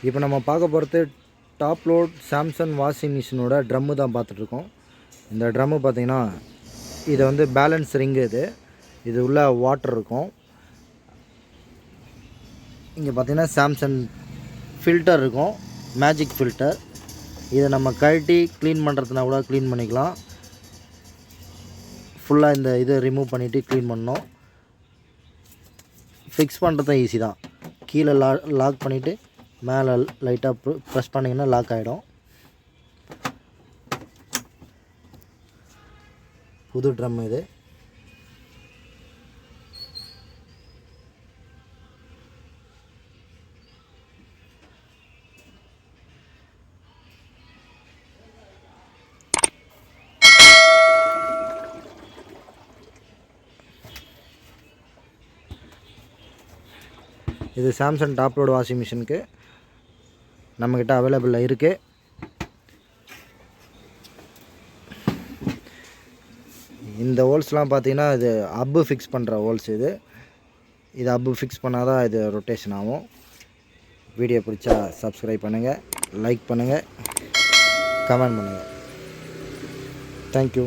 இப்போ நம்ம பார்க்க போகிறது டாப் லோட் சாம்சங் வாஷிங் மிஷினோட ட்ரம்மு தான் பார்த்துட்ருக்கோம். இந்த ட்ரம்மு பார்த்திங்கன்னா இது வந்து பேலன்ஸ் ரிங்கு. இது உள்ள வாட்டர் இருக்கும். இங்கே பார்த்திங்கன்னா சாம்சங் ஃபில்டர் இருக்கும், மேஜிக் ஃபில்டர். இதை நம்ம கழட்டி க்ளீன் பண்ணுறதுனா கூட க்ளீன் பண்ணிக்கலாம். ஃபுல்லாக இந்த இதை ரிமூவ் பண்ணிவிட்டு க்ளீன் பண்ணோம். ஃபிக்ஸ் பண்ணுறதும் ஈஸி தான். கீழே லாக் பண்ணிவிட்டு மேலே லைட்டாக ப்ரெஸ் பண்ணிங்கன்னா லாக் ஆகிடும். புது ட்ரம் இது. இது சாம்சங் டாப் லோட் வாஷிங் மிஷினுக்கு நம்மக்கிட்ட அவைலபிளில் இருக்குது. இந்த ஹோல்ஸ்லாம் பார்த்திங்கன்னா இது அப்பு ஃபிக்ஸ் பண்ணுற ஹோல்ஸ். இது அப்பு ஃபிக்ஸ் பண்ணால் தான் இது ரொட்டேஷன் ஆகும். வீடியோ பிடிச்சா சப்ஸ்கிரைப் பண்ணுங்கள், லைக் பண்ணுங்கள், கமெண்ட் பண்ணுங்கள். தேங்க்யூ.